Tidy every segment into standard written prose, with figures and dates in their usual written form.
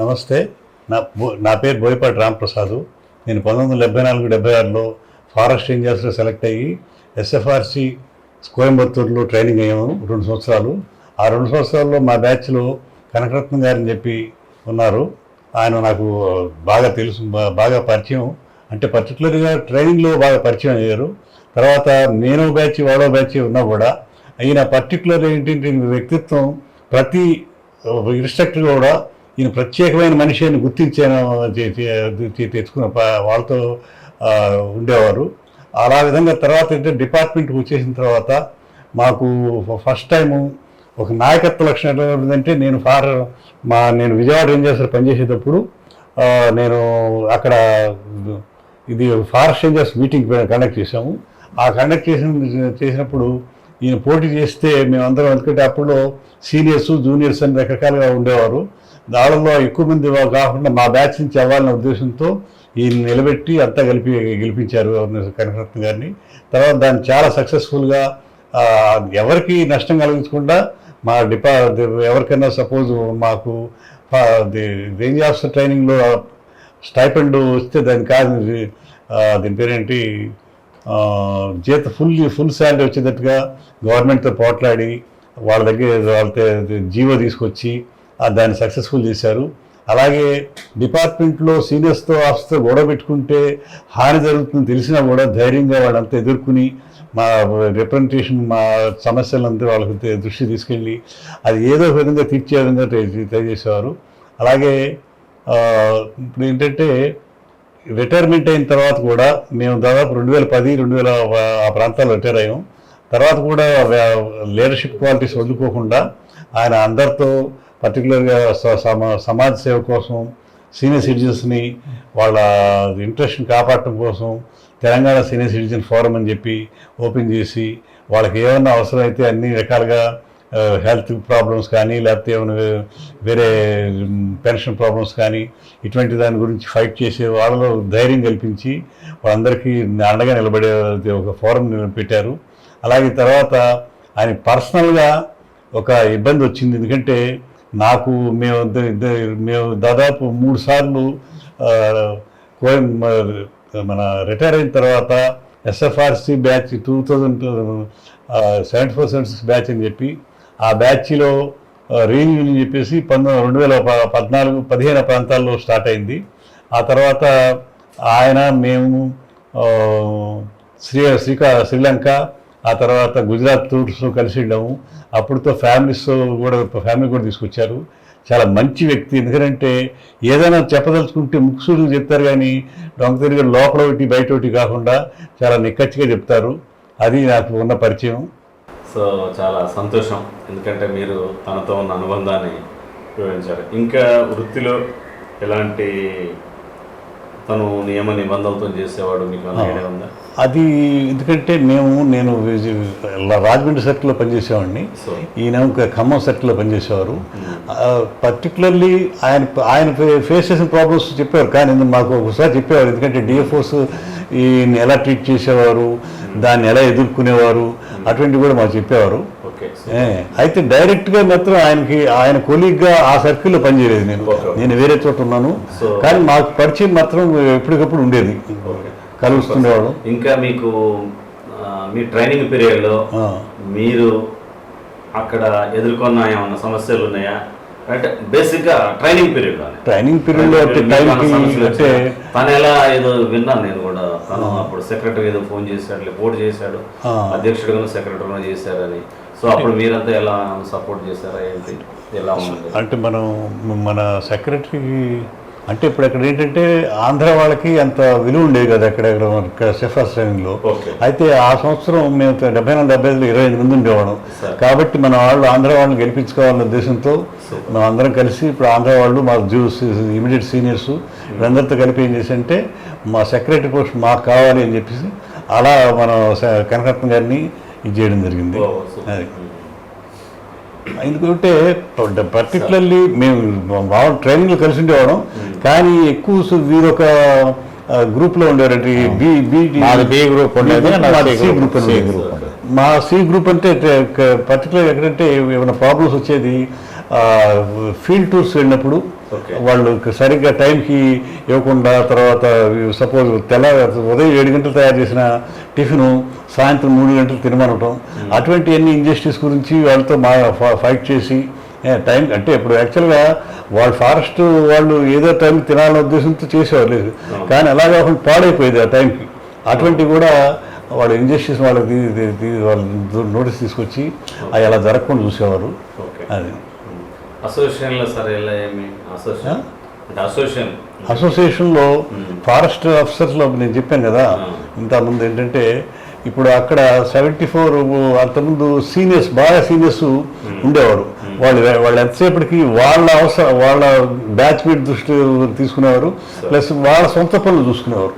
నమస్తే. నా పేరు బోయపాటి రాంప్రసాద్. నేను 1974-76లో ఫారెస్ట్ రేంజర్స్లో సెలెక్ట్ అయ్యి ఎస్ఎఫ్ఆర్సి కోయంబత్తూరులో ట్రైనింగ్ అయ్యాము 2 సంవత్సరాలు. ఆ 2 సంవత్సరాల్లో మా బ్యాచ్లో కనకరత్నం గారని చెప్పి ఉన్నారు. ఆయన నాకు బాగా తెలుసు, బాగా పరిచయం. అంటే పర్టికులర్గా ట్రైనింగ్లో బాగా పరిచయం అయ్యారు. తర్వాత నేను బ్యాచ్ వాడో బ్యాచ్ ఉన్నా కూడా ఈయన పర్టికులర్ ఏంటంటే వ్యక్తిత్వం ప్రతి ఇన్స్ట్రక్టర్ కూడా ఈయన ప్రత్యేకమైన మనిషి అని గుర్తించాను తెచ్చుకున్న వాళ్ళతో ఉండేవారు. అలా విధంగా తర్వాత ఏంటంటే డిపార్ట్మెంట్కి వచ్చేసిన తర్వాత మాకు ఫస్ట్ టైము ఒక నాయకత్వ లక్షణం ఎట్లా ఉంటుందంటే నేను విజయవాడ రేంజర్స్ పనిచేసేటప్పుడు నేను అక్కడ ఇది ఫారెస్ట్ రేంజర్స్ మీటింగ్ కండక్ట్ చేసాము. ఆ కండక్ట్ చేసినప్పుడు ఈయన పోటీ చేస్తే మేమందరం, ఎందుకంటే అప్పుడు సీనియర్స్ జూనియర్స్ అని రకరకాలుగా ఉండేవారు. దానిలో ఎక్కువ మంది కాకుండా మా బ్యాచ్ నుంచి అవ్వాలనే ఉద్దేశంతో ఈయన నిలబెట్టి అంతా గెలిపించారు కనకరత్న గారిని. తర్వాత దాన్ని చాలా సక్సెస్ఫుల్గా ఎవరికి నష్టం కలిగించకుండా మా ఎవరికైనా సపోజ్ మాకు రేంజ్ ఆఫీసర్ ట్రైనింగ్లో స్టైపెండ్ వస్తే దాని కాదు, దీని పేరేంటి, ఫుల్ శాలరీ వచ్చేటట్టుగా గవర్నమెంట్తో పోట్లాడి వాళ్ళతో జీవో తీసుకొచ్చి దాన్ని సక్సెస్ఫుల్ చేశారు. అలాగే డిపార్ట్మెంట్లో సీనియర్స్తో ఆఫీస్తో గొడవ పెట్టుకుంటే హాని జరుగుతుంది తెలిసినా కూడా ధైర్యంగా వాళ్ళంతా ఎదుర్కొని మా రిప్రజెంటేషన్, మా సమస్యలంతా వాళ్ళకి దృష్టి తీసుకెళ్ళి అది ఏదో విధంగా తీర్చే విధంగా ట్రై చేసేవారు. అలాగే ఇప్పుడు ఏంటంటే రిటైర్మెంట్ అయిన తర్వాత కూడా మేము దాదాపు 2010-2000 ఆ ప్రాంతాల్లో రిటైర్ అయ్యాం. తర్వాత కూడా లీడర్షిప్ క్వాలిటీస్ వదులుకోకుండా ఆయన అందరితో పర్టికులర్గా సమాజ సేవ కోసం సీనియర్ సిటిజన్స్ని వాళ్ళ ఇంట్రెస్ట్ని కాపాడటం కోసం తెలంగాణ సీనియర్ సిటిజన్ ఫోరం అని చెప్పి ఓపెన్ చేసి వాళ్ళకి ఏమన్నా అవసరమైతే అన్ని రకాలుగా హెల్త్ ప్రాబ్లమ్స్ కానీ లేకపోతే ఏమైనా వేరే పెన్షన్ ప్రాబ్లమ్స్ కానీ ఇటువంటి దాని గురించి ఫైట్ చేసే వాళ్ళలో ధైర్యం కల్పించి వాళ్ళందరికీ అండగా నిలబడే ఒక ఫోరం పెట్టారు. అలాగే తర్వాత ఆయన పర్సనల్గా ఒక ఇబ్బంది వచ్చింది. ఎందుకంటే మేము దాదాపు 3 సార్లు మన రిటైర్ అయిన తర్వాత ఎస్ఎఫ్ఆర్సి బ్యాచ్ 2074-76 బ్యాచ్ అని చెప్పి ఆ బ్యాచ్లో రీయూనియన్ అని చెప్పేసి 2014-15 ప్రాంతాల్లో స్టార్ట్ అయింది. ఆ తర్వాత మేము శ్రీలంక, ఆ తర్వాత గుజరాత్ టూర్స్లో కలిసి వెళ్ళాము. అప్పుడుతో ఫ్యామిలీ కూడా తీసుకొచ్చారు. చాలా మంచి వ్యక్తి. ఎందుకంటే ఏదైనా చెప్పదలుచుకుంటే ముక్సుడు చెప్తారు, కానీ దొంగ తిరిగి లోపల ఒకటి బయట ఒకటి కాకుండా చాలా నిక్కచ్చిగా చెప్తారు. అది నాకు ఉన్న పరిచయం. సో చాలా సంతోషం, ఎందుకంటే మీరు తనతో ఉన్న అనుబంధాన్ని వివరించారు. ఇంకా వృత్తిలో ఎలాంటి తను నియమ నిబంధనలతో చేసేవాడు మీకు ఐడియా ఉందా? అది ఎందుకంటే నేను రాజమండ్రి సర్కిల్లో పనిచేసేవాడిని, ఈయన ఖమ్మం సర్కిల్లో పనిచేసేవారు. పర్టికులర్లీ ఆయన ఫేస్ చేసిన ప్రాబ్లమ్స్ చెప్పేవారు, కానీ మాకు ఒకసారి చెప్పేవారు. ఎందుకంటే డిఎఫ్ఓస్ ఈయన ఎలా ట్రీట్ చేసేవారు, దాన్ని ఎలా ఎదుర్కొనేవారు, అటువంటివి కూడా మాకు చెప్పేవారు. అయితే డైరెక్ట్గా మాత్రం ఆయన కొలీగ్గా ఆ సర్కిల్లో పనిచేయలేదు. నేను వేరే చోట ఉన్నాను, కానీ మాకు పరిచయం మాత్రం ఎప్పటికప్పుడు ఉండేది, కలుస్తుండేవాడు. ఇంకా మీకు మీ ట్రైనింగ్ పీరియడ్లో మీరు అక్కడ ఎదుర్కొన్న ఏమన్నా సమస్యలు ఉన్నాయా? అంటే బేసిక్గా ట్రైనింగ్ పీరియడ్లో అంటే తను ఎలా ఏదో విన్నాను నేను కూడా, తను అప్పుడు సెక్రటరీ ఏదో ఫోన్ చేశాడు, రిపోర్ట్ చేశాడు, అధ్యక్షుడుగా సెక్రటరీగా చేశారని. సో అప్పుడు మీరంతా ఎలా సపోర్ట్ చేశారా, ఏంటి ఎలా ఉంది? అంటే మన సెక్రటరీకి అంటే ఇప్పుడు అక్కడ ఏంటంటే ఆంధ్ర వాళ్ళకి అంత విలువ ఉండేది కదా ఇక్కడ సెఫర్స్ ట్రైనింగ్లో. అయితే ఆ సంవత్సరం మేము 74-75లో 25 మంది ఉండేవాళ్ళం. కాబట్టి మన వాళ్ళు ఆంధ్ర వాళ్ళని గెలిపించుకోవాలనే ఉద్దేశంతో మనం అందరం కలిసి ఇప్పుడు ఆంధ్ర వాళ్ళు మా ఇమీడియట్ సీనియర్స్ వీళ్ళందరితో కలిపి ఏం చేసి అంటే మా సెక్రటరీ పోస్ట్ మాకు కావాలి అని చెప్పేసి అలా మనం కనకరత్న గారిని ఇది చేయడం జరిగింది. అది ఎందుకంటే పర్టికులర్లీ మేము బాగా ట్రైనింగ్లో కలిసి ఉండేవాళ్ళం, కానీ ఎక్కువ వీరొక గ్రూప్లో ఉండేవారంటే బి గ్రూప్ ఉండేది, సి గ్రూప్ ఉండేది. మా సి గ్రూప్ అంటే పర్టికులర్ ఎక్కడంటే ఏమైనా ప్రాబ్లమ్స్ వచ్చేది ఫీల్డ్ టూర్స్ వెళ్ళినప్పుడు ఓకే. వాళ్ళు సరిగ్గా టైంకి ఇవ్వకుండా, తర్వాత సపోజ్ ఉదయం 7 గంటలు తయారు చేసిన టిఫిను సాయంత్రం 3 గంటలు తినమనటం, అటువంటి అన్ని ఇంజస్టిస్ గురించి వాళ్ళతో ఫైట్ చేసి టైం అంటే ఇప్పుడు యాక్చువల్గా వాళ్ళు ఫారెస్ట్ వాళ్ళు ఏదో టైంకి తినాలనే ఉద్దేశంతో చేసేవారు లేదు, కానీ అలా కాకుండా పాడైపోయేది ఆ టైంకి. అటువంటివి కూడా వాళ్ళు ఇంజస్టిస్ వాళ్ళకి వాళ్ళు నోటీస్ తీసుకొచ్చి అవి అలా జరగకుండా చూసేవారు. అది అసోసియేషన్లో సరే ఇలా ఏమి అసోసియేషన్లో ఫారెస్ట్ ఆఫీసర్స్లో నేను చెప్పాను కదా ఇంతకుముందు ఏంటంటే, ఇప్పుడు అక్కడ 74 అంతకుముందు సీనియర్స్ బాగా సీనియర్స్ ఉండేవారు. వాళ్ళు ఎంతసేపటికి వాళ్ళ బ్యాచ్మేట్ దృష్టి తీసుకునేవారు, ప్లస్ వాళ్ళ సొంత పనులు చూసుకునేవారు.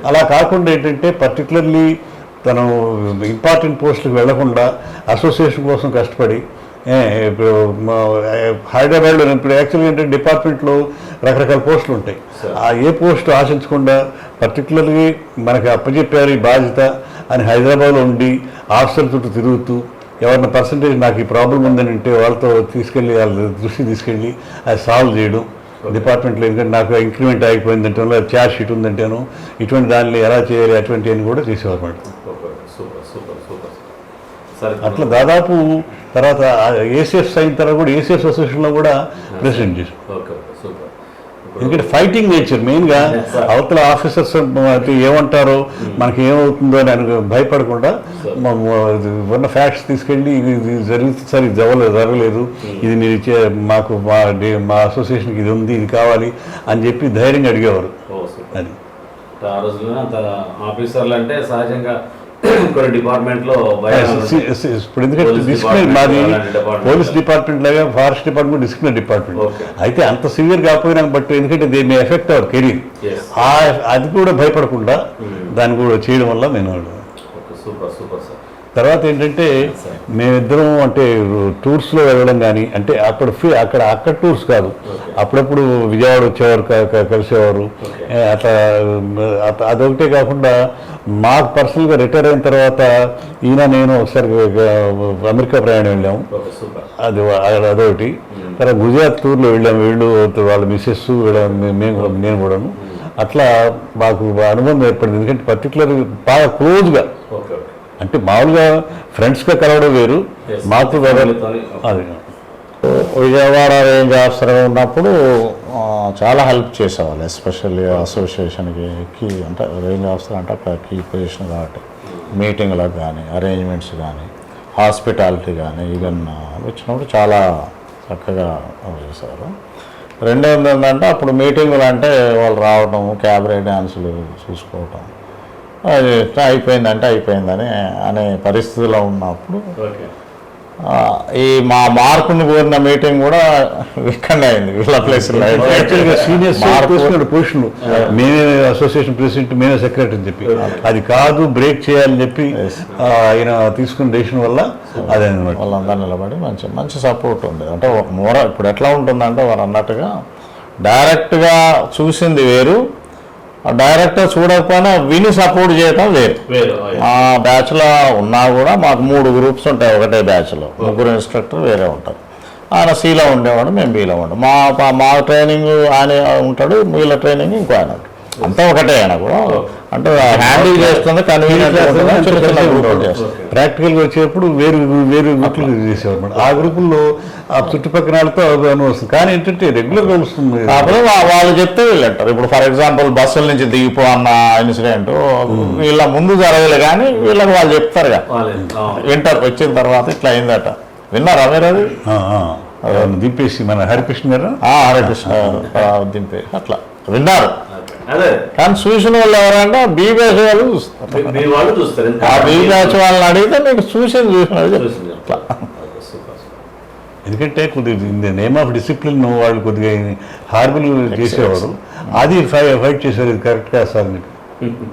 అలా కాకుండా ఏంటంటే పర్టికులర్లీ తను ఇంపార్టెంట్ పోస్టులకు వెళ్లకుండా అసోసియేషన్ కోసం కష్టపడి, ఇప్పుడు హైదరాబాద్లో ఇప్పుడు యాక్చువల్గా ఏంటంటే డిపార్ట్మెంట్లో రకరకాల పోస్టులు ఉంటాయి. ఆ ఏ పోస్టు ఆశించకుండా పర్టికులర్లీ మనకి అప్పచెప్పారు ఈ బాధ్యత అని హైదరాబాద్లో ఉండి ఆఫీసర్ చుట్టూ తిరుగుతూ, ఎవరిన పర్సంటేజ్ నాకు ఈ ప్రాబ్లం ఉందని అంటే వాళ్ళతో తీసుకెళ్ళి వాళ్ళ దృష్టి తీసుకెళ్ళి అది సాల్వ్ చేయడం డిపార్ట్మెంట్లో. ఎందుకంటే నాకు ఇంక్రిమెంట్ అయిపోయిందంటే ఛార్జ్ షీట్ ఉందంటేను ఇటువంటి దాన్ని ఎలా చేయాలి అటువంటి అని కూడా చేసేవారు అన్నమాట. అట్లా దాదాపు తర్వాత ఏసీఎఫ్స్ అయిన తర్వాత కూడా ఏసీఎఫ్ అసోసియేషన్లో కూడా ప్రెసిడెంట్ చేశారు. ఎందుకంటే ఫైటింగ్ నేచర్ మెయిన్గా అవతల ఆఫీసర్స్ ఏమంటారో మనకి ఏమవుతుందో అని భయపడకుండా ఉన్న ఫ్యాక్ట్స్ తీసుకెళ్ళి ఇది జరుగుతుంది సార్, ఇది జరగలేదు, ఇది మీరు మాకు మా అసోసియేషన్కి ఇది ఉంది, ఇది కావాలి అని చెప్పి ధైర్యంగా అడిగేవారు. అది ఆ రోజుల్లో అంత ఆఫీసర్లు అంటే సహజంగా కొన్ని డిపార్ట్మెంట్లో ఇప్పుడు ఎందుకంటే డిసిప్లిన్ మాది పోలీస్ డిపార్ట్మెంట్ లాగా ఫారెస్ట్ డిపార్ట్మెంట్ డిసిప్లిన్ డిపార్ట్మెంట్ అయితే అంత సివియర్ కాకపోయినా బట్ ఎందుకంటే they may affect our career, అది కూడా భయపడకుండా దాన్ని కూడా చేయడం వల్ల నేను తర్వాత ఏంటంటే మేమిద్దరం అంటే టూర్స్లో వెళ్ళడం కానీ అంటే అక్కడ టూర్స్ కాదు, అప్పుడప్పుడు విజయవాడ వచ్చేవారు కలిసేవారు. అట్లా అదొకటే కాకుండా మాకు పర్సనల్గా రిటైర్ అయిన తర్వాత నేను ఒకసారి అమెరికా ప్రయాణం వెళ్ళాము, అదొకటి. తర్వాత గుజరాత్ టూర్లో వెళ్ళాము, వాళ్ళ మిస్సెస్ నేను కూడాను. అట్లా మాకు అనుబంధం ఏర్పడింది. ఎందుకంటే పర్టికులర్ బాగా క్లోజ్గా అంటే మామూలుగా ఫ్రెండ్స్గా కలవడం వేరు, మాకు అది. విజయవాడ రేంజ్ ఆఫీసర్ ఉన్నప్పుడు చాలా హెల్ప్ చేసేవాళ్ళు, ఎస్పెషల్లీ అసోసియేషన్కి అంటే రేంజ్ ఆఫీసర్ అంటే అక్కడ కీ పొజిషన్ కాబట్టి మీటింగ్లకు కానీ అరేంజ్మెంట్స్ కానీ హాస్పిటాలిటీ కానీ ఈవెన్ వచ్చినప్పుడు చాలా చక్కగా చేసేవారు. రెండోది ఏంటంటే అప్పుడు మీటింగులు అంటే వాళ్ళు రావడం, క్యాబరే డ్యాన్సులు చూసుకోవటం, అది అయిపోయిందంటే అయిపోయిందని అనే పరిస్థితిలో ఉన్నప్పుడు ఈ మా మార్పుని కోరిన మీటింగ్ కూడా ఇక్కడనే అయింది, వీళ్ళ ప్లేస్లో. పొజిషన్ మేమే అసోసియేషన్ ప్రెసిడెంట్, మేమే సెక్రటరీ అని చెప్పి అది కాదు బ్రేక్ చేయాలని చెప్పి ఆయన తీసుకున్న డెసిషన్ వల్ల అదే అనమాట. వాళ్ళందరూ నిలబడి మంచి సపోర్ట్ ఉండేది. అంటే ఇప్పుడు ఎట్లా ఉంటుందంటే వారు అన్నట్టుగా డైరెక్ట్గా చూసింది వేరు, డైరెక్ట్గా చూడకపోయినా విని సపోర్ట్ చేయటం వేరు. ఆ బ్యాచ్లో ఉన్నా కూడా మాకు 3 గ్రూప్స్ ఉంటాయి ఒకటే బ్యాచ్లో, 3 ఇన్స్ట్రక్టర్ వేరే ఉంటారు. ఆయన సిలో ఉండేవాడు, మేము బీలో ఉంటాం. మా ట్రైనింగ్ ఆయన ఉంటాడు, వీళ్ళ ట్రైనింగ్ ఇంకో ఆయన ఉంటాడు, అంతా ఒకటే. ఆయన కూడా అంటే హ్యాండిల్ చేస్తుంది, కన్వీనియంట్ ప్రాక్టికల్గా వచ్చేటప్పుడు వేరు గ్రూపులు చేసేవారు. ఆ గ్రూపుల్లో ఆ చుట్టుపక్కల వాళ్ళతో వస్తుంది, కానీ ఏంటంటే రెగ్యులర్గా వస్తుంది. కాకపోతే వాళ్ళు చెప్తే వీళ్ళంటారు. ఇప్పుడు ఫర్ ఎగ్జాంపుల్ బస్సుల నుంచి దిగిపో అన్న ఇన్సిడెంట్ వీళ్ళ ముందు జరగలేదు, కానీ వీళ్ళకి వాళ్ళు చెప్తారుగా, వింటారు. వచ్చిన తర్వాత ఇట్లా అయిందట, విన్నారా మీరు? అది దింపేసి మన హరికృష్ణ గారు దింపే అట్లా విన్నారు. కానీ చూసిన వాళ్ళు ఎవరంటే బీ బ్యాచ్ వాళ్ళు చూస్తారు. ఆ బీ బ్యాచ్ వాళ్ళని అడిగితే మీకు చూసిన అట్లా. ఎందుకంటే కొద్దిగా in the name of discipline వాళ్ళు కొద్దిగా హార్బుల్ చేసేవారు, అది ఫైట్ చేసేవారు. ఇది కరెక్ట్ కాదు సార్ మీకు